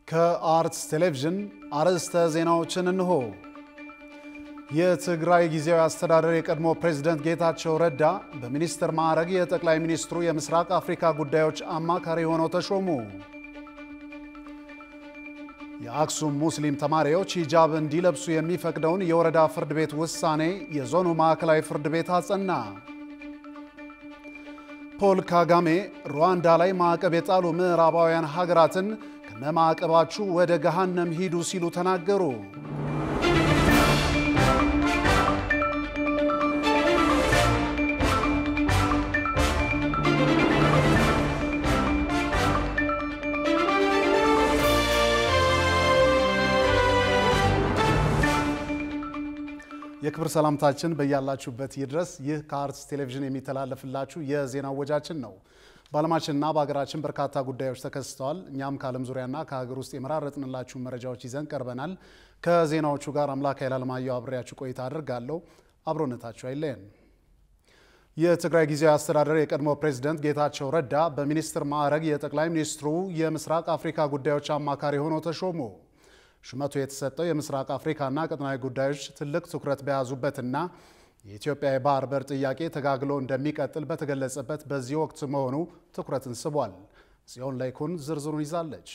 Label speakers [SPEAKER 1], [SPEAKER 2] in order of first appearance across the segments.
[SPEAKER 1] ከአርትስ ቴሌቪዥን አርዕስተ ዜናዎችን እንሆ። የትግራይ ጊዜያዊ አስተዳደር የቀድሞ ፕሬዝዳንት ጌታቸው ረዳ በሚኒስትር ማዕረግ የጠቅላይ ሚኒስትሩ የምስራቅ አፍሪካ ጉዳዮች አማካሪ ሆነው ተሾሙ። የአክሱም ሙስሊም ተማሪዎች ሂጃብ እንዲለብሱ የሚፈቅደውን የወረዳ ፍርድ ቤት ውሳኔ የዞኑ ማዕከላዊ ፍርድ ቤት አጸና። ፖል ካጋሜ ሩዋንዳ ላይ ማዕቀብ የጣሉ ምዕራባውያን ሀገራትን ከነማዕቀባችሁ ወደ ገሃነም ሂዱ ሲሉ ተናገሩ። የክብር ሰላምታችን በያላችሁበት ይድረስ። ይህ ከአርትስ ቴሌቪዥን የሚተላለፍላችሁ የዜና ወጃችን ነው። በዓለማችንና በሀገራችን በርካታ ጉዳዮች ተከስተዋል። እኛም ከዓለም ዙሪያና ከሀገር ውስጥ የመራረጥንላችሁ መረጃዎች ይዘን ቀርበናል። ከዜናዎቹ ጋር አምላክ ኃይለማርያም አብሬያችሁ ቆይታ አድርጋለሁ። አብሮነታችሁ አይለየን። የትግራይ ጊዜያዊ አስተዳደር የቀድሞ ፕሬዝዳንት ጌታቸው ረዳ በሚኒስትር ማዕረግ የጠቅላይ ሚኒስትሩ የምስራቅ አፍሪካ ጉዳዮች አማካሪ ሆነው ተሾሙ። ሹመቱ የተሰጠው የምስራቅ አፍሪካና ቀጠናዊ ጉዳዮች ትልቅ ትኩረት በያዙበትና የኢትዮጵያ የባህር በር ጥያቄ ተጋግሎ እንደሚቀጥል በተገለጸበት በዚህ ወቅት መሆኑ ትኩረትን ስቧል። ጽዮን ላይኩን ዝርዝሩን ይዛለች።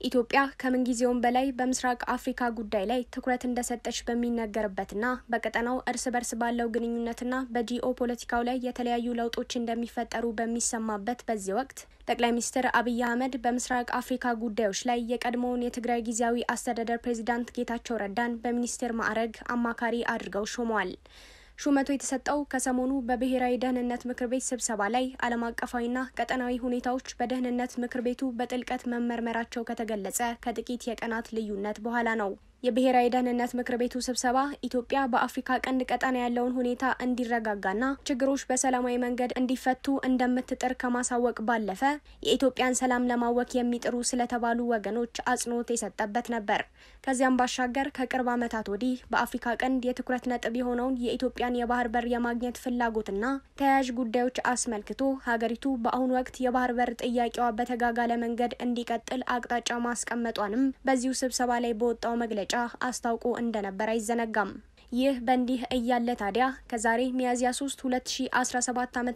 [SPEAKER 2] ኢትዮጵያ ከምን ጊዜውም በላይ በምስራቅ አፍሪካ ጉዳይ ላይ ትኩረት እንደሰጠች በሚነገርበትና በቀጠናው እርስ በርስ ባለው ግንኙነትና በጂኦፖለቲካው ላይ የተለያዩ ለውጦች እንደሚፈጠሩ በሚሰማበት በዚህ ወቅት ጠቅላይ ሚኒስትር አብይ አህመድ በምስራቅ አፍሪካ ጉዳዮች ላይ የቀድሞውን የትግራይ ጊዜያዊ አስተዳደር ፕሬዝዳንት ጌታቸው ረዳን በሚኒስትር ማዕረግ አማካሪ አድርገው ሾመዋል። ሹመቱ የተሰጠው ከሰሞኑ በብሔራዊ ደህንነት ምክር ቤት ስብሰባ ላይ ዓለም አቀፋዊና ቀጠናዊ ሁኔታዎች በደህንነት ምክር ቤቱ በጥልቀት መመርመራቸው ከተገለጸ ከጥቂት የቀናት ልዩነት በኋላ ነው። የብሔራዊ ደህንነት ምክር ቤቱ ስብሰባ ኢትዮጵያ በአፍሪካ ቀንድ ቀጠና ያለውን ሁኔታ እንዲረጋጋና ችግሮች በሰላማዊ መንገድ እንዲፈቱ እንደምትጥር ከማሳወቅ ባለፈ የኢትዮጵያን ሰላም ለማወክ የሚጥሩ ስለተባሉ ወገኖች አጽንኦት የሰጠበት ነበር። ከዚያም ባሻገር ከቅርብ ዓመታት ወዲህ በአፍሪካ ቀንድ የትኩረት ነጥብ የሆነውን የኢትዮጵያን የባህር በር የማግኘት ፍላጎትና ተያያዥ ጉዳዮች አስመልክቶ ሀገሪቱ በአሁኑ ወቅት የባህር በር ጥያቄዋ በተጋጋለ መንገድ እንዲቀጥል አቅጣጫ ማስቀመጧንም በዚሁ ስብሰባ ላይ በወጣው መግለጫ አስታውቆ እንደነበር አይዘነጋም። ይህ በእንዲህ እያለ ታዲያ ከዛሬ ሚያዝያ 3 2017 ዓ.ም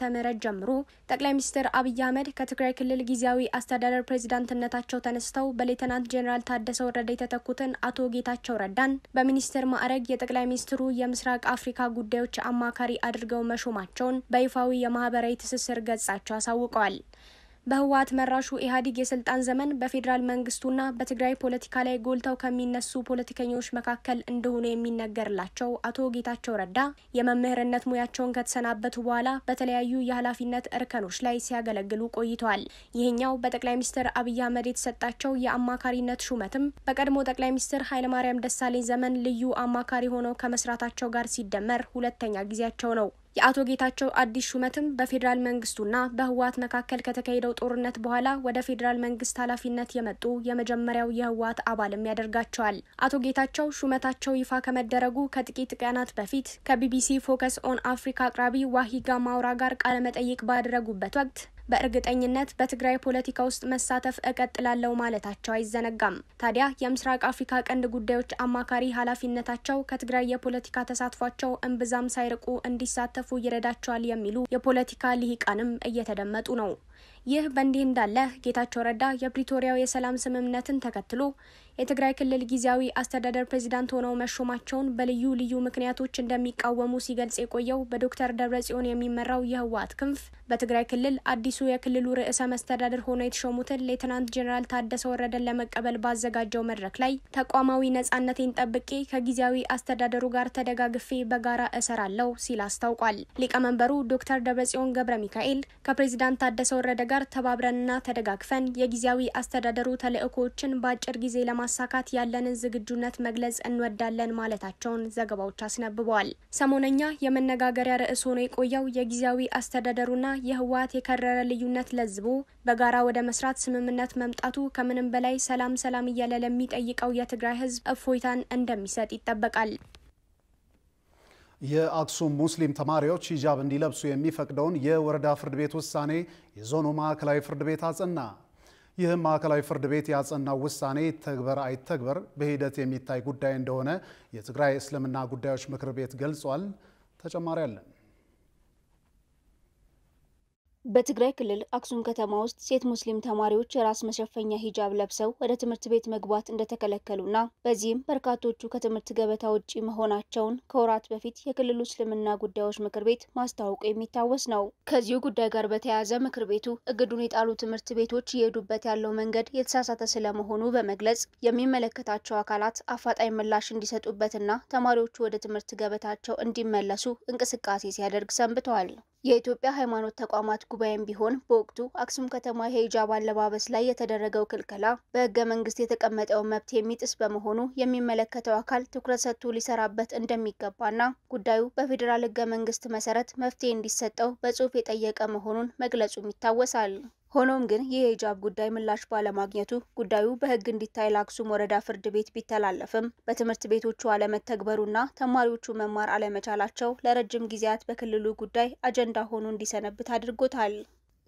[SPEAKER 2] ጀምሮ ጠቅላይ ሚኒስትር አብይ አህመድ ከትግራይ ክልል ጊዜያዊ አስተዳደር ፕሬዝዳንትነታቸው ተነስተው በሌተናንት ጄኔራል ታደሰ ወረደ የተተኩትን አቶ ጌታቸው ረዳን በሚኒስትር ማዕረግ የጠቅላይ ሚኒስትሩ የምስራቅ አፍሪካ ጉዳዮች አማካሪ አድርገው መሾማቸውን በይፋዊ የማህበራዊ ትስስር ገጻቸው አሳውቀዋል። በህወሓት መራሹ ኢህአዴግ የስልጣን ዘመን በፌዴራል መንግስቱና በትግራይ ፖለቲካ ላይ ጎልተው ከሚነሱ ፖለቲከኞች መካከል እንደሆኑ የሚነገርላቸው አቶ ጌታቸው ረዳ የመምህርነት ሙያቸውን ከተሰናበቱ በኋላ በተለያዩ የኃላፊነት እርከኖች ላይ ሲያገለግሉ ቆይተዋል። ይህኛው በጠቅላይ ሚኒስትር አብይ አህመድ የተሰጣቸው የአማካሪነት ሹመትም በቀድሞ ጠቅላይ ሚኒስትር ኃይለማርያም ደሳለኝ ዘመን ልዩ አማካሪ ሆነው ከመስራታቸው ጋር ሲደመር ሁለተኛ ጊዜያቸው ነው። የአቶ ጌታቸው አዲስ ሹመትም በፌዴራል መንግስቱና በህወሓት መካከል ከተካሄደው ጦርነት በኋላ ወደ ፌዴራል መንግስት ኃላፊነት የመጡ የመጀመሪያው የህወሓት አባልም ያደርጋቸዋል። አቶ ጌታቸው ሹመታቸው ይፋ ከመደረጉ ከጥቂት ቀናት በፊት ከቢቢሲ ፎከስ ኦን አፍሪካ አቅራቢ ዋሂጋ ማውራ ጋር ቃለ መጠይቅ ባደረጉበት ወቅት በእርግጠኝነት በትግራይ ፖለቲካ ውስጥ መሳተፍ እቀጥላለሁ ማለታቸው አይዘነጋም። ታዲያ የምስራቅ አፍሪካ ቀንድ ጉዳዮች አማካሪ ኃላፊነታቸው ከትግራይ የፖለቲካ ተሳትፏቸው እምብዛም ሳይርቁ እንዲሳተፉ ይረዳቸዋል የሚሉ የፖለቲካ ልሂቃንም እየተደመጡ ነው። ይህ በእንዲህ እንዳለ ጌታቸው ረዳ የፕሪቶሪያው የሰላም ስምምነትን ተከትሎ የትግራይ ክልል ጊዜያዊ አስተዳደር ፕሬዝዳንት ሆነው መሾማቸውን በልዩ ልዩ ምክንያቶች እንደሚቃወሙ ሲገልጽ የቆየው በዶክተር ደብረጽዮን የሚመራው የህወሓት ክንፍ በትግራይ ክልል አዲሱ የክልሉ ርዕሰ መስተዳድር ሆነው የተሾሙትን ሌተናንት ጄኔራል ታደሰ ወረደን ለመቀበል ባዘጋጀው መድረክ ላይ ተቋማዊ ነጻነቴን ጠብቄ ከጊዜያዊ አስተዳደሩ ጋር ተደጋግፌ በጋራ እሰራለሁ ሲል አስታውቋል። ሊቀመንበሩ ዶክተር ደብረጽዮን ገብረ ሚካኤል ከፕሬዝዳንት ታደሰ ወረደ ጋር ተባብረንና ተደጋግፈን የጊዜያዊ አስተዳደሩ ተልእኮችን በአጭር ጊዜ ለማሳካት ያለንን ዝግጁነት መግለጽ እንወዳለን ማለታቸውን ዘገባዎች አስነብበዋል። ሰሞነኛ የመነጋገሪያ ርዕስ ሆኖ የቆየው የጊዜያዊ አስተዳደሩና የህወሓት የከረረ ልዩነት ለዝቦ በጋራ ወደ መስራት ስምምነት መምጣቱ ከምንም በላይ ሰላም እያለ ለሚጠይቀው የትግራይ ህዝብ እፎይታን እንደሚሰጥ ይጠበቃል።
[SPEAKER 1] የአክሱም ሙስሊም ተማሪዎች ሂጃብ እንዲለብሱ የሚፈቅደውን የወረዳ ፍርድ ቤት ውሳኔ የዞኑ ማዕከላዊ ፍርድ ቤት አጸና። ይህም ማዕከላዊ ፍርድ ቤት ያጸናው ውሳኔ ተግበር አይተግበር በሂደት የሚታይ ጉዳይ እንደሆነ የትግራይ እስልምና ጉዳዮች ምክር ቤት ገልጿል። ተጨማሪ አለን።
[SPEAKER 3] በትግራይ ክልል አክሱም ከተማ ውስጥ ሴት ሙስሊም ተማሪዎች የራስ መሸፈኛ ሂጃብ ለብሰው ወደ ትምህርት ቤት መግባት እንደተከለከሉና በዚህም በርካቶቹ ከትምህርት ገበታ ውጪ መሆናቸውን ከወራት በፊት የክልሉ እስልምና ጉዳዮች ምክር ቤት ማስታወቁ የሚታወስ ነው። ከዚሁ ጉዳይ ጋር በተያያዘ ምክር ቤቱ እግዱን የጣሉ ትምህርት ቤቶች እየሄዱበት ያለው መንገድ የተሳሳተ ስለመሆኑ በመግለጽ የሚመለከታቸው አካላት አፋጣኝ ምላሽ እንዲሰጡበትና ተማሪዎቹ ወደ ትምህርት ገበታቸው እንዲመለሱ እንቅስቃሴ ሲያደርግ ሰንብተዋል። የኢትዮጵያ ሃይማኖት ተቋማት ጉባኤም ቢሆን በወቅቱ አክሱም ከተማ የሂጃብ አለባበስ ላይ የተደረገው ክልከላ በሕገ መንግስት የተቀመጠው መብት የሚጥስ በመሆኑ የሚመለከተው አካል ትኩረት ሰጥቶ ሊሰራበት እንደሚገባና ጉዳዩ በፌዴራል ሕገ መንግስት መሰረት መፍትሄ እንዲሰጠው በጽሁፍ የጠየቀ መሆኑን መግለጹም ይታወሳል። ሆኖም ግን የሂጃብ ጉዳይ ምላሽ ባለማግኘቱ ጉዳዩ በሕግ እንዲታይ ለአክሱም ወረዳ ፍርድ ቤት ቢተላለፍም በትምህርት ቤቶቹ አለመተግበሩና ተማሪዎቹ መማር አለመቻላቸው ለረጅም ጊዜያት በክልሉ ጉዳይ አጀንዳ ሆኖ እንዲሰነብት አድርጎታል።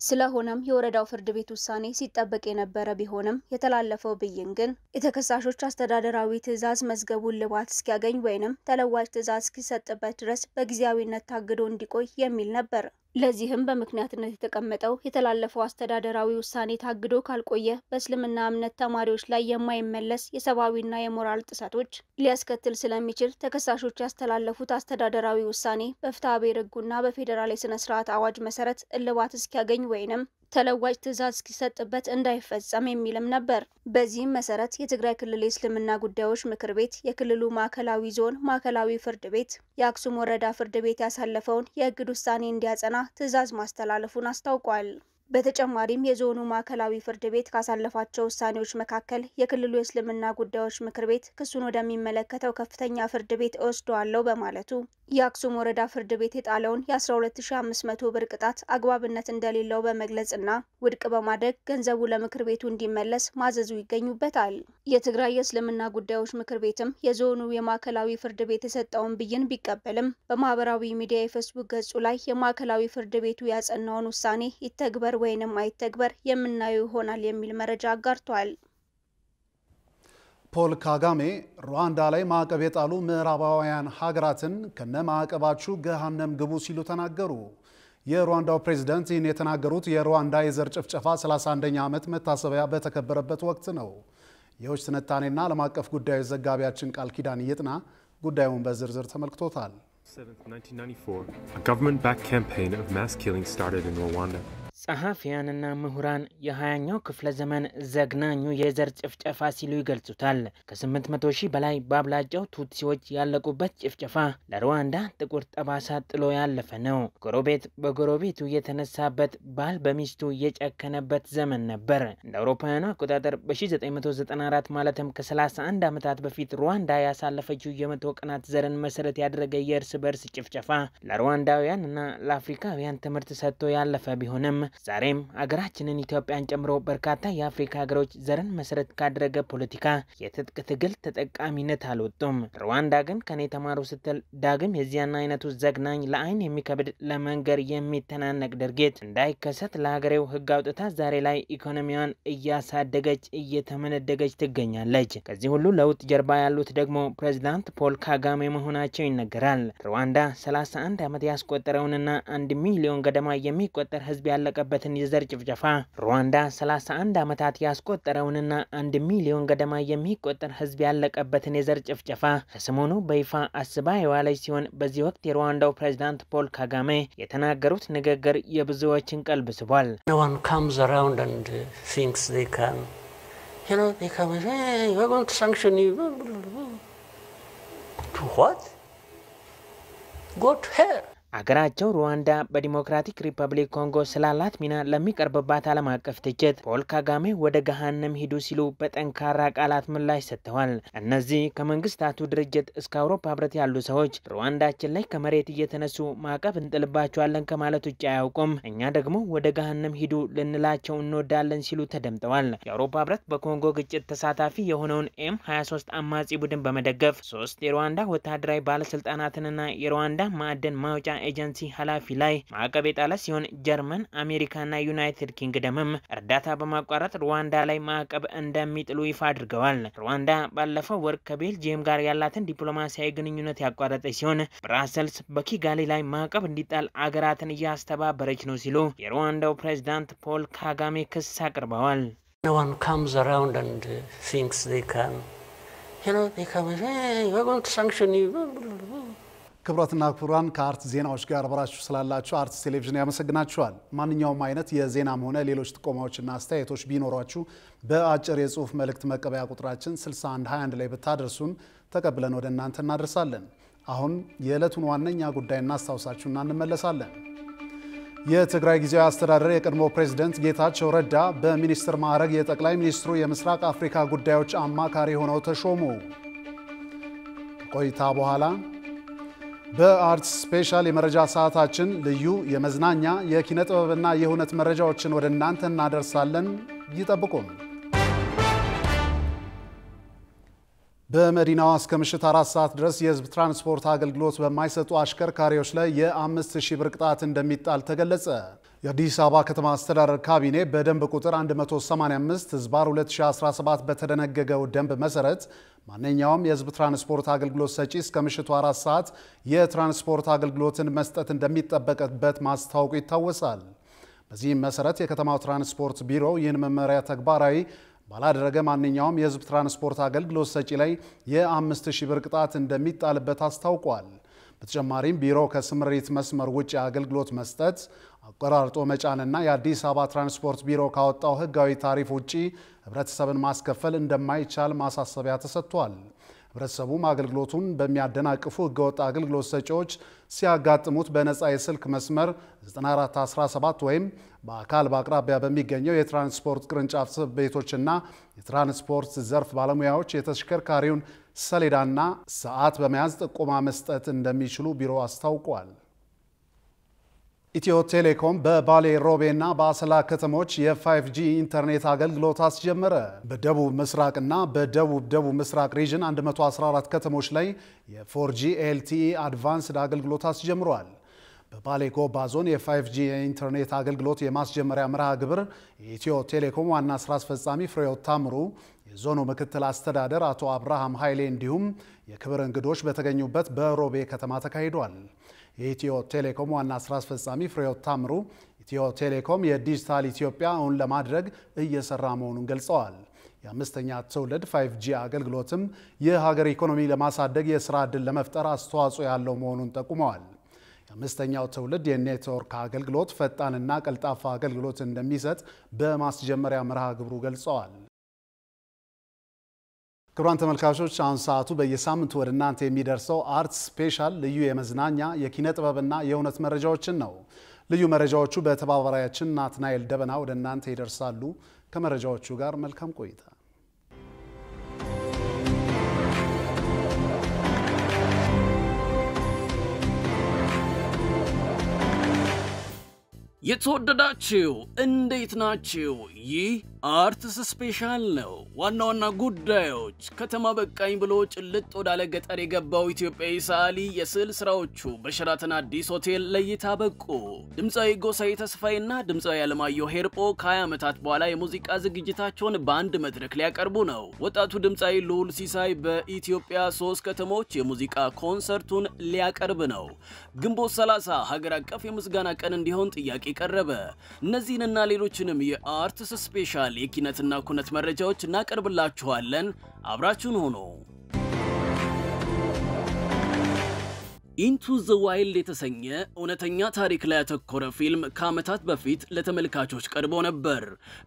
[SPEAKER 3] ስለሆነም የወረዳው ፍርድ ቤት ውሳኔ ሲጠበቅ የነበረ ቢሆንም የተላለፈው ብይን ግን የተከሳሾች አስተዳደራዊ ትዕዛዝ መዝገቡን ልባት እስኪያገኝ ወይንም ተለዋጭ ትዕዛዝ እስኪሰጥበት ድረስ በጊዜያዊነት ታግዶ እንዲቆይ የሚል ነበር። ለዚህም በምክንያትነት የተቀመጠው የተላለፈው አስተዳደራዊ ውሳኔ ታግዶ ካልቆየ በእስልምና እምነት ተማሪዎች ላይ የማይመለስ የሰብአዊና የሞራል ጥሰቶች ሊያስከትል ስለሚችል ተከሳሾች ያስተላለፉት አስተዳደራዊ ውሳኔ በፍትሐብሔር ሕጉና በፌዴራል የሥነ ስርዓት አዋጅ መሰረት እልባት እስኪያገኝ ወይንም ተለዋጭ ትዕዛዝ እስኪሰጥበት እንዳይፈጸም የሚልም ነበር። በዚህም መሰረት የትግራይ ክልል የእስልምና ጉዳዮች ምክር ቤት የክልሉ ማዕከላዊ ዞን ማዕከላዊ ፍርድ ቤት የአክሱም ወረዳ ፍርድ ቤት ያሳለፈውን የእግድ ውሳኔ እንዲያጸና ትዕዛዝ ማስተላለፉን አስታውቋል። በተጨማሪም የዞኑ ማዕከላዊ ፍርድ ቤት ካሳለፋቸው ውሳኔዎች መካከል የክልሉ የእስልምና ጉዳዮች ምክር ቤት ክሱን ወደሚመለከተው ከፍተኛ ፍርድ ቤት እወስደዋለሁ በማለቱ የአክሱም ወረዳ ፍርድ ቤት የጣለውን የ12500 ብር ቅጣት አግባብነት እንደሌለው በመግለጽና ውድቅ በማድረግ ገንዘቡ ለምክር ቤቱ እንዲመለስ ማዘዙ ይገኙበታል። የትግራይ የእስልምና ጉዳዮች ምክር ቤትም የዞኑ የማዕከላዊ ፍርድ ቤት የሰጠውን ብይን ቢቀበልም በማህበራዊ ሚዲያ የፌስቡክ ገጹ ላይ የማዕከላዊ ፍርድ ቤቱ ያጸናውን ውሳኔ ይተግበር ወይንም አይተግበር የምናየው ይሆናል የሚል መረጃ አጋርቷል።
[SPEAKER 1] ፖል ካጋሜ ሩዋንዳ ላይ ማዕቀብ የጣሉ ምዕራባውያን ሀገራትን ከነ ማዕቀባችሁ ገሃነም ግቡ ሲሉ ተናገሩ። የሩዋንዳው ፕሬዝዳንት ይህን የተናገሩት የሩዋንዳ የዘር ጭፍጨፋ 31ኛ ዓመት መታሰቢያ በተከበረበት ወቅት ነው። የውጭ ትንታኔና ዓለም አቀፍ ጉዳዮች ዘጋቢያችን ቃል ኪዳን ይጥና ጉዳዩን በዝርዝር ተመልክቶታል።
[SPEAKER 4] 1994, a government-backed campaign of mass killing started in Rwanda.
[SPEAKER 5] ጸሐፊያንና ምሁራን የ20ኛው ክፍለ ዘመን ዘግናኙ የዘር ጭፍጨፋ ሲሉ ይገልጹታል። ከ800 ሺህ በላይ በአብላጫው ቱትሲዎች ያለቁበት ጭፍጨፋ ለሩዋንዳ ጥቁር ጠባሳ ጥሎ ያለፈ ነው። ጎረቤት በጎረቤቱ የተነሳበት፣ ባል በሚስቱ የጨከነበት ዘመን ነበር። እንደ አውሮፓውያኑ አቆጣጠር በ1994 ማለትም ከ31 ዓመታት በፊት ሩዋንዳ ያሳለፈችው የ100 ቀናት ዘርን መሰረት ያደረገ የእርስ በርስ ጭፍጨፋ ለሩዋንዳውያን እና ለአፍሪካውያን ትምህርት ሰጥቶ ያለፈ ቢሆንም ዛሬም አገራችንን ኢትዮጵያን ጨምሮ በርካታ የአፍሪካ ሀገሮች ዘርን መሰረት ካደረገ ፖለቲካ የትጥቅ ትግል ተጠቃሚነት አልወጡም። ሩዋንዳ ግን ከኔ ተማሩ ስትል ዳግም የዚያና አይነቱ ዘግናኝ ለአይን የሚከብድ ለመንገር የሚተናነቅ ድርጊት እንዳይከሰት ለሀገሬው ሕግ አውጥታ ዛሬ ላይ ኢኮኖሚዋን እያሳደገች እየተመነደገች ትገኛለች። ከዚህ ሁሉ ለውጥ ጀርባ ያሉት ደግሞ ፕሬዝዳንት ፖል ካጋሜ መሆናቸው ይነገራል። ሩዋንዳ 31 ዓመት ያስቆጠረውንና 1 ሚሊዮን ገደማ የሚቆጠር ሕዝብ ያለቀበትን የዘር ጭፍጨፋ ሩዋንዳ 31 ዓመታት ያስቆጠረውንና 1 ሚሊዮን ገደማ የሚቆጠር ሕዝብ ያለቀበትን የዘር ጭፍጨፋ ከሰሞኑ በይፋ አስባ የዋለች ሲሆን በዚህ ወቅት የሩዋንዳው ፕሬዝዳንት ፖል ካጋሜ የተናገሩት ንግግር የብዙዎችን ቀልብ ስቧል።
[SPEAKER 6] No one comes around and thinks they can, they come and say, hey, we're going to sanction you. To what? Go to hell.
[SPEAKER 5] አገራቸው ሩዋንዳ በዲሞክራቲክ ሪፐብሊክ ኮንጎ ስላላት ሚና ለሚቀርብባት ዓለም አቀፍ ትችት ፖል ካጋሜ ወደ ገሃነም ሂዱ ሲሉ በጠንካራ ቃላት ምላሽ ሰጥተዋል። እነዚህ ከመንግስታቱ ድርጅት እስከ አውሮፓ ህብረት ያሉ ሰዎች ሩዋንዳችን ላይ ከመሬት እየተነሱ ማዕቀብ እንጥልባቸዋለን ከማለት ውጭ አያውቁም፣ እኛ ደግሞ ወደ ገሃነም ሂዱ ልንላቸው እንወዳለን ሲሉ ተደምጠዋል። የአውሮፓ ህብረት በኮንጎ ግጭት ተሳታፊ የሆነውን M23 አማጺ ቡድን በመደገፍ 3 የሩዋንዳ ወታደራዊ ባለስልጣናትንና የሩዋንዳ ማዕድን ማውጫ ኤጀንሲ ኃላፊ ላይ ማዕቀብ የጣለ ሲሆን ጀርመን፣ አሜሪካና ዩናይትድ ኪንግደምም እርዳታ በማቋረጥ ሩዋንዳ ላይ ማዕቀብ እንደሚጥሉ ይፋ አድርገዋል። ሩዋንዳ ባለፈው ወር ከቤልጂየም ጋር ያላትን ዲፕሎማሲያዊ ግንኙነት ያቋረጠች ሲሆን ብራሰልስ በኪጋሊ ላይ ማዕቀብ እንዲጣል አገራትን እያስተባበረች ነው ሲሉ የሩዋንዳው ፕሬዝዳንት ፖል ካጋሜ ክስ አቅርበዋል።
[SPEAKER 6] No one comes around and thinks they can, they come and say, hey, we're going to sanction you.
[SPEAKER 1] ክቡራትና ክቡራን ከአርት ዜናዎች ጋር አብራችሁ ስላላችሁ አርትስ ቴሌቪዥን ያመሰግናችኋል። ማንኛውም አይነት የዜናም ሆነ ሌሎች ጥቆማዎችና አስተያየቶች ቢኖሯችሁ በአጭር የጽሁፍ መልእክት መቀበያ ቁጥራችን 6121 ላይ ብታደርሱን ተቀብለን ወደ እናንተ እናደርሳለን። አሁን የዕለቱን ዋነኛ ጉዳይ እናስታውሳችሁና እንመለሳለን። የትግራይ ጊዜያዊ አስተዳደር የቀድሞ ፕሬዝዳንት ጌታቸው ረዳ በሚኒስትር ማዕረግ የጠቅላይ ሚኒስትሩ የምስራቅ አፍሪካ ጉዳዮች አማካሪ ሆነው ተሾሙ። ቆይታ በኋላ በአርትስ ስፔሻል የመረጃ ሰዓታችን ልዩ የመዝናኛ የኪነ ጥበብና የሁነት መረጃዎችን ወደ እናንተ እናደርሳለን። ይጠብቁን። በመዲናዋ እስከ ምሽት 4 ሰዓት ድረስ የህዝብ ትራንስፖርት አገልግሎት በማይሰጡ አሽከርካሪዎች ላይ የ5000 ብር ቅጣት እንደሚጣል ተገለጸ። የአዲስ አበባ ከተማ አስተዳደር ካቢኔ በደንብ ቁጥር 185/2017 በተደነገገው ደንብ መሰረት ማንኛውም የህዝብ ትራንስፖርት አገልግሎት ሰጪ እስከ ምሽቱ 4 ሰዓት የትራንስፖርት አገልግሎትን መስጠት እንደሚጠበቅበት ማስታወቁ ይታወሳል። በዚህም መሰረት የከተማው ትራንስፖርት ቢሮ ይህን መመሪያ ተግባራዊ ባላደረገ ማንኛውም የህዝብ ትራንስፖርት አገልግሎት ሰጪ ላይ የ5000 ብር ቅጣት እንደሚጣልበት አስታውቋል። በተጨማሪም ቢሮ ከስምሪት መስመር ውጪ አገልግሎት መስጠት፣ አቆራርጦ መጫንና የአዲስ አበባ ትራንስፖርት ቢሮ ካወጣው ህጋዊ ታሪፍ ውጪ ህብረተሰብን ማስከፈል እንደማይቻል ማሳሰቢያ ተሰጥቷል። ህብረተሰቡም አገልግሎቱን በሚያደናቅፉ ህገወጥ አገልግሎት ሰጪዎች ሲያጋጥሙት በነፃ የስልክ መስመር 9417 ወይም በአካል በአቅራቢያ በሚገኘው የትራንስፖርት ቅርንጫፍ ጽሕፈት ቤቶችና የትራንስፖርት ዘርፍ ባለሙያዎች የተሽከርካሪውን ሰሌዳና ሰዓት በመያዝ ጥቆማ መስጠት እንደሚችሉ ቢሮ አስታውቋል። ኢትዮ ቴሌኮም በባሌ ሮቤና በአሰላ ከተሞች የ5G ኢንተርኔት አገልግሎት አስጀመረ። በደቡብ ምስራቅና በደቡብ ምስራቅ ሪጅን 114 ከተሞች ላይ የ4G LTE አድቫንስድ አገልግሎት አስጀምሯል። በባሌ ጎባ ዞን የ5G ኢንተርኔት አገልግሎት የማስጀመሪያ መርሃ ግብር የኢትዮ ቴሌኮም ዋና ስራ አስፈጻሚ ፍሬሕይወት ታምሩ፣ የዞኑ ምክትል አስተዳደር አቶ አብርሃም ኃይሌ እንዲሁም የክብር እንግዶች በተገኙበት በሮቤ ከተማ ተካሂዷል። የኢትዮ ቴሌኮም ዋና ስራ አስፈጻሚ ፍሬሕይወት ታምሩ ኢትዮ ቴሌኮም የዲጂታል ኢትዮጵያ እውን ለማድረግ እየሰራ መሆኑን ገልጸዋል። የአምስተኛ ትውልድ 5G አገልግሎትም የሀገር ኢኮኖሚ ለማሳደግ የስራ ዕድል ለመፍጠር አስተዋጽኦ ያለው መሆኑን ጠቁመዋል። የአምስተኛው ትውልድ የኔትወርክ አገልግሎት ፈጣንና ቀልጣፋ አገልግሎት እንደሚሰጥ በማስጀመሪያ መርሃ ግብሩ ገልጸዋል። ክቡራን ተመልካቾች አሁን ሰዓቱ በየሳምንቱ ወደ እናንተ የሚደርሰው አርት ስፔሻል ልዩ የመዝናኛ የኪነ ጥበብና የእውነት መረጃዎችን ነው። ልዩ መረጃዎቹ በተባባሪያችን ናትናኤል ደበና ወደ እናንተ ይደርሳሉ። ከመረጃዎቹ ጋር መልካም ቆይታ።
[SPEAKER 7] የተወደዳችሁ እንዴት ናችሁ? ይህ አርትስ ስፔሻል ነው። ዋና ዋና ጉዳዮች ከተማ በቃኝ ብሎ ጭልጥ ወዳለ ገጠር የገባው ኢትዮጵያዊ ሰዓሊ የስዕል ስራዎቹ በሸራተን አዲስ ሆቴል ለእይታ በቁ። ድምፃዊ ጎሳዬ ተስፋዬና ድምፃዊ አለማየሁ ሄርጶ ከ20 ዓመታት በኋላ የሙዚቃ ዝግጅታቸውን በአንድ መድረክ ሊያቀርቡ ነው። ወጣቱ ድምፃዊ ልዑል ሲሳይ በኢትዮጵያ 3 ከተሞች የሙዚቃ ኮንሰርቱን ሊያቀርብ ነው። ግንቦት 30 ሀገር አቀፍ የምስጋና ቀን እንዲሆን ጥያቄ ቀረበ። እነዚህንና ሌሎችንም የአርትስ ስፔሻል የኪነትና ኩነት መረጃዎች እናቀርብላችኋለን። አብራችሁን ሆኖ ኢንቱ ዘ ዋይልድ የተሰኘ እውነተኛ ታሪክ ላይ ያተኮረ ፊልም ከዓመታት በፊት ለተመልካቾች ቀርቦ ነበር።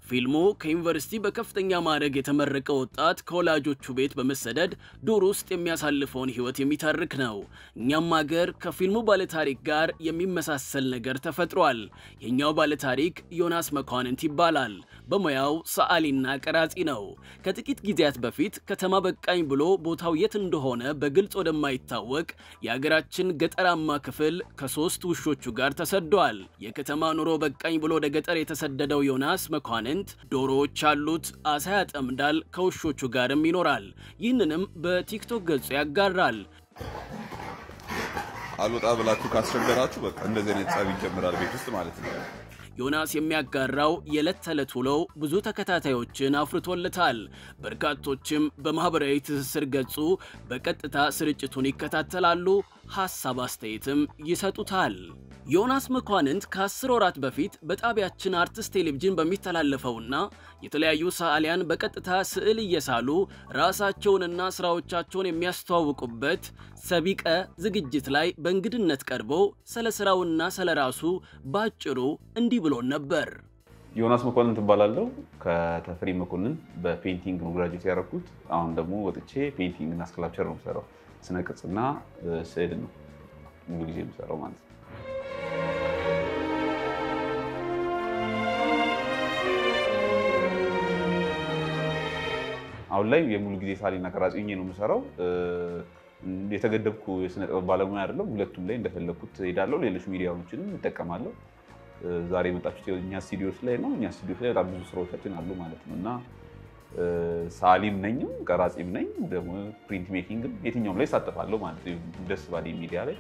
[SPEAKER 7] ፊልሙ ከዩኒቨርሲቲ በከፍተኛ ማዕረግ የተመረቀ ወጣት ከወላጆቹ ቤት በመሰደድ ዱር ውስጥ የሚያሳልፈውን ህይወት የሚተርክ ነው። እኛም ሀገር ከፊልሙ ባለታሪክ ጋር የሚመሳሰል ነገር ተፈጥሯል። የኛው ባለታሪክ ዮናስ መኳንንት ይባላል። በሙያው ሰዓሊና ቀራጺ ነው። ከጥቂት ጊዜያት በፊት ከተማ በቃኝ ብሎ ቦታው የት እንደሆነ በግልጽ ወደማይታወቅ የሀገራችን ገጠራማ ክፍል ከ3 ውሾቹ ጋር ተሰዷል። የከተማ ኑሮ በቃኝ ብሎ ወደ ገጠር የተሰደደው ዮናስ መኳንንት ዶሮዎች አሉት፣ አሳ ያጠምዳል፣ ከውሾቹ ጋርም ይኖራል። ይህንንም በቲክቶክ ገጹ ያጋራል።
[SPEAKER 8] አልወጣ ብላችሁ ካስቸገራችሁ በቃ እንደዚህ አይነት ጸብ ይጀምራል ቤት ውስጥ ማለት ነው።
[SPEAKER 7] ዮናስ የሚያጋራው የዕለት ተዕለት ውሎው ብዙ ተከታታዮችን አፍርቶለታል። በርካቶችም በማህበራዊ ትስስር ገጹ በቀጥታ ስርጭቱን ይከታተላሉ፣ ሐሳብ አስተያየትም ይሰጡታል። ዮናስ መኳንንት ከ10 ወራት በፊት በጣቢያችን አርቲስት ቴሌቪዥን በሚተላለፈውና የተለያዩ ሰዓሊያን በቀጥታ ስዕል እየሳሉ ራሳቸውንና ስራዎቻቸውን የሚያስተዋውቁበት ሰቢቀ ዝግጅት ላይ በእንግድነት ቀርቦ ስለ ስራውና ስለ ራሱ ባጭሩ እንዲህ ብሎ ነበር።
[SPEAKER 9] ዮናስ መኳንንት እባላለሁ። ከተፈሪ መኮንን በፔይንቲንግ ነው ግራጁዌት ያደረኩት። አሁን ደግሞ ወጥቼ ፔይንቲንግ እና ስክላፕቸር ነው የምሰራው። ስነ ቅርጽና ስዕል ነው ሙሉ ጊዜ የምሰራው ማለት ነው። አሁን ላይ የሙሉ ጊዜ ሳሊና ቀራጺ ሆኜ ነው የምሰራው። የተገደብኩ የስነ ጥበብ ባለሙያ አይደለም። ሁለቱም ላይ እንደፈለኩት ሄዳለሁ። ሌሎች ሚዲያዎችንም እጠቀማለሁ። ዛሬ የመጣችሁት እኛ ስቱዲዮስ ላይ ነው። እኛ ስቱዲዮስ ላይ በጣም ብዙ ስራዎቻችን አሉ ማለት ነው እና ሳሊም ነኝ፣ ቀራጺም ነኝ፣ ደግሞ ፕሪንት ሜኪንግም የትኛውም ላይ ሳተፋለሁ ማለት ነው ደስ ባለኝ ሚዲያ ላይ።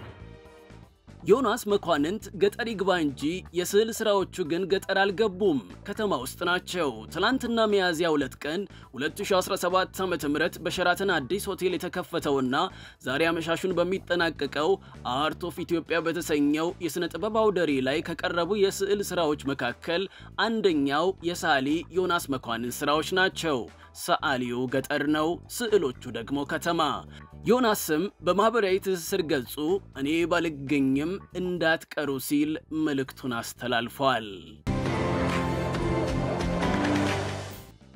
[SPEAKER 7] ዮናስ መኳንንት ገጠር ይግባ እንጂ የስዕል ስራዎቹ ግን ገጠር አልገቡም፣ ከተማ ውስጥ ናቸው። ትላንትና ሚያዝያ 2 ቀን 2017 ዓ.ም በሸራተን አዲስ ሆቴል የተከፈተውና ዛሬ አመሻሹን በሚጠናቀቀው አርት ኦፍ ኢትዮጵያ በተሰኘው የስነ ጥበብ አውደ ርዕይ ላይ ከቀረቡ የስዕል ስራዎች መካከል አንደኛው የሳሊ ዮናስ መኳንንት ስራዎች ናቸው። ሰዓሊው ገጠር ነው፣ ስዕሎቹ ደግሞ ከተማ። ዮናስም በማህበራዊ ትስስር ገጹ እኔ ባልገኝም እንዳትቀሩ ሲል መልእክቱን አስተላልፏል።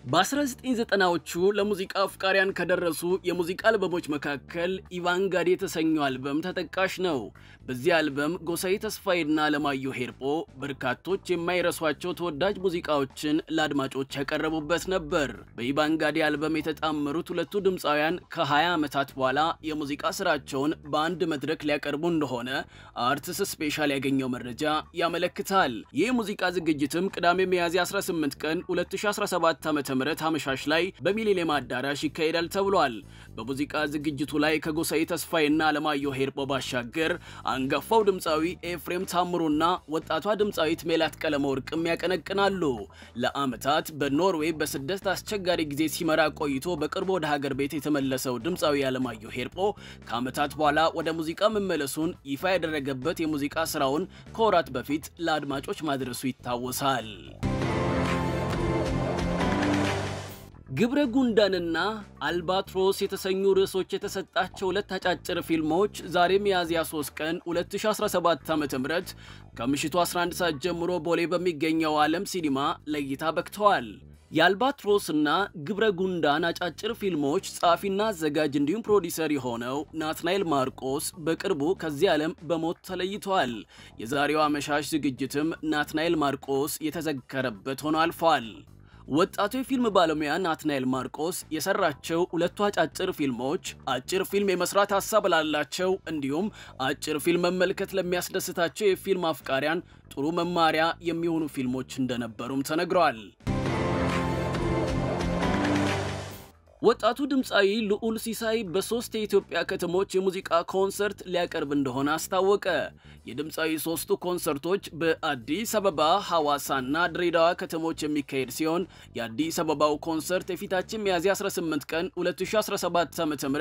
[SPEAKER 7] በ1990ዎቹ ለሙዚቃ አፍቃሪያን ከደረሱ የሙዚቃ አልበሞች መካከል ኢቫንጋዲ የተሰኘው አልበም ተጠቃሽ ነው። በዚህ አልበም ጎሳዬ ተስፋዬና አለማየሁ ሄርጶ በርካቶች የማይረሷቸው ተወዳጅ ሙዚቃዎችን ለአድማጮች ያቀረቡበት ነበር። በኢቫንጋዲ አልበም የተጣመሩት ሁለቱ ድምፃውያን ከ20 ዓመታት በኋላ የሙዚቃ ስራቸውን በአንድ መድረክ ሊያቀርቡ እንደሆነ አርትስ ስፔሻል ያገኘው መረጃ ያመለክታል። ይህ ሙዚቃ ዝግጅትም ቅዳሜ ሚያዝያ 18 ቀን 2017 ዓ.ም አመሻሽ ላይ በሚሊኒየም አዳራሽ ይካሄዳል ተብሏል። በሙዚቃ ዝግጅቱ ላይ ከጎሳዬ ተስፋዬና አለማየሁ ሄርጶ ባሻገር አንጋፋው ድምፃዊ ኤፍሬም ታምሩና ወጣቷ ድምፃዊት ሜላት ቀለመወርቅም ያቀነቅናሉ። ለዓመታት በኖርዌይ በስደት አስቸጋሪ ጊዜ ሲመራ ቆይቶ በቅርቡ ወደ ሀገር ቤት የተመለሰው ድምፃዊ አለማየሁ ሄርጶ ከዓመታት በኋላ ወደ ሙዚቃ መመለሱን ይፋ ያደረገበት የሙዚቃ ስራውን ከወራት በፊት ለአድማጮች ማድረሱ ይታወሳል። ግብረ ጉንዳንና አልባትሮስ የተሰኙ ርዕሶች የተሰጣቸው ሁለት አጫጭር ፊልሞች ዛሬ ሚያዝያ 3 ቀን 2017 ዓ.ም ከምሽቱ 11 ሰዓት ጀምሮ ቦሌ በሚገኘው ዓለም ሲኒማ ለእይታ በቅተዋል። የአልባትሮስና ግብረ ጉንዳን አጫጭር ፊልሞች ጸሐፊና አዘጋጅ እንዲሁም ፕሮዲሰር የሆነው ናትናኤል ማርቆስ በቅርቡ ከዚህ ዓለም በሞት ተለይቷል። የዛሬው አመሻሽ ዝግጅትም ናትናኤል ማርቆስ የተዘከረበት ሆኖ አልፏል። ወጣቱ የፊልም ባለሙያ ናትናኤል ማርቆስ የሰራቸው ሁለቱ አጫጭር ፊልሞች አጭር ፊልም የመስራት ሐሳብ ላላቸው እንዲሁም አጭር ፊልም መመልከት ለሚያስደስታቸው የፊልም አፍቃሪያን ጥሩ መማሪያ የሚሆኑ ፊልሞች እንደነበሩም ተነግሯል። ወጣቱ ድምፃዊ ልዑል ሲሳይ በ3 የኢትዮጵያ ከተሞች የሙዚቃ ኮንሰርት ሊያቀርብ እንደሆነ አስታወቀ። የድምፃዊ 3ቱ ኮንሰርቶች በአዲስ አበባ፣ ሐዋሳና ድሬዳዋ ከተሞች የሚካሄድ ሲሆን የአዲስ አበባው ኮንሰርት የፊታችን ሚያዝያ 18 ቀን 2017 ዓ.ም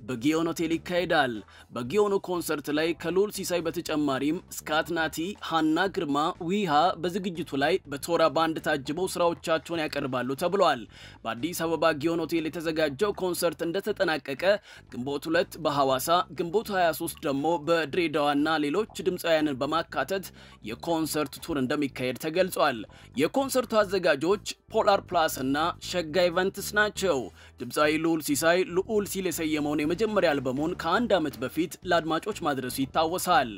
[SPEAKER 7] በጊዮን ሆቴል ይካሄዳል። በጊዮኑ ኮንሰርት ላይ ከልዑል ሲሳይ በተጨማሪም ስካትናቲ፣ ሃና ግርማ፣ ዊሃ በዝግጅቱ ላይ በቶራ ባንድ ታጅበው ስራዎቻቸውን ያቀርባሉ ተብሏል። በአዲስ አበባ ጊዮን ሆቴል የተዘጋጀው ኮንሰርት እንደተጠናቀቀ ግንቦት 2 በሐዋሳ፣ ግንቦት 23 ደግሞ በድሬዳዋና ሌሎች ድምፃውያንን በማካተት የኮንሰርት ቱር እንደሚካሄድ ተገልጿል። የኮንሰርቱ አዘጋጆች ፖላር ፕላስ እና ሸጋ ኢቨንትስ ናቸው። ድምፃዊ ልዑል ሲሳይ ልዑል ሲል የሰየመውን የመጀመሪያ አልበሙን ከ1 ዓመት በፊት ለአድማጮች ማድረሱ ይታወሳል።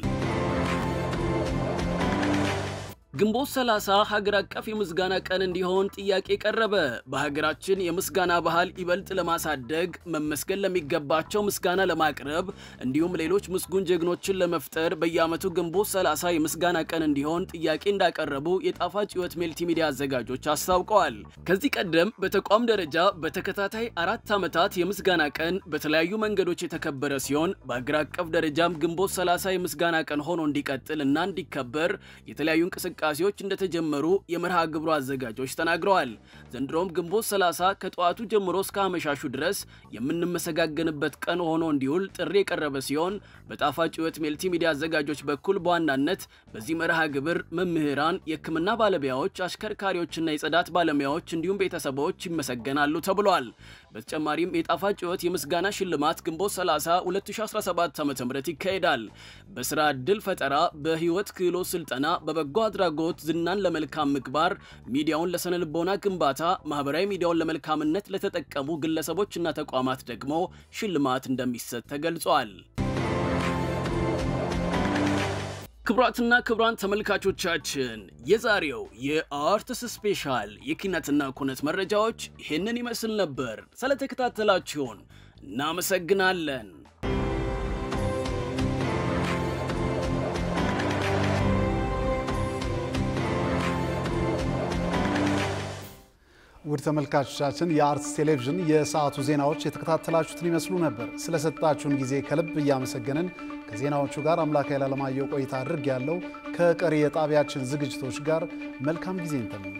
[SPEAKER 7] ግንቦት 30 ሀገር አቀፍ የምስጋና ቀን እንዲሆን ጥያቄ ቀረበ። በሀገራችን የምስጋና ባህል ይበልጥ ለማሳደግ መመስገን ለሚገባቸው ምስጋና ለማቅረብ እንዲሁም ሌሎች ምስጉን ጀግኖችን ለመፍጠር በየዓመቱ ግንቦት 30 የምስጋና ቀን እንዲሆን ጥያቄ እንዳቀረቡ የጣፋጭ ሕይወት መልቲሚዲያ አዘጋጆች አስታውቀዋል። ከዚህ ቀደም በተቋም ደረጃ በተከታታይ 4 ዓመታት የምስጋና ቀን በተለያዩ መንገዶች የተከበረ ሲሆን በሀገር አቀፍ ደረጃም ግንቦት 30 የምስጋና ቀን ሆኖ እንዲቀጥል እና እንዲከበር የተለያዩ እንቅስቃሴዎች እንደተጀመሩ የመርሃ ግብሩ አዘጋጆች ተናግረዋል። ዘንድሮም ግንቦት 30 ከጠዋቱ ጀምሮ እስከ አመሻሹ ድረስ የምንመሰጋገንበት ቀን ሆኖ እንዲውል ጥሪ የቀረበ ሲሆን በጣፋጭ ሕይወት መልቲሚዲያ አዘጋጆች በኩል በዋናነት በዚህ መርሃ ግብር መምህራን፣ የሕክምና ባለሙያዎች፣ አሽከርካሪዎችና የጽዳት ባለሙያዎች እንዲሁም ቤተሰቦች ይመሰገናሉ ተብሏል። በተጨማሪም የጣፋጭ ሕይወት የምስጋና ሽልማት ግንቦት 30 2017 ዓ.ም ይካሄዳል። በስራ ዕድል ፈጠራ፣ በህይወት ክህሎት ስልጠና፣ በበጎ አድራጎት ዝናን ለመልካም ምግባር፣ ሚዲያውን ለስነ ልቦና ግንባታ፣ ማህበራዊ ሚዲያውን ለመልካምነት ለተጠቀሙ ግለሰቦችና ተቋማት ደግሞ ሽልማት እንደሚሰጥ ተገልጿል። ክቡራትና ክቡራን ተመልካቾቻችን የዛሬው የአርትስ ስፔሻል የኪነትና ኩነት መረጃዎች ይህንን ይመስል ነበር። ስለተከታተላችሁን እናመሰግናለን።
[SPEAKER 1] ውድ ተመልካቾቻችን የአርትስ ቴሌቪዥን የሰዓቱ ዜናዎች የተከታተላችሁትን ይመስሉ ነበር። ስለሰጣችሁን ጊዜ ከልብ እያመሰገንን ከዜናዎቹ ጋር አምላክ ያላለማየው ቆይታ አድርግ ያለው ከቀሪ የጣቢያችን ዝግጅቶች ጋር መልካም ጊዜ እንተመኝ።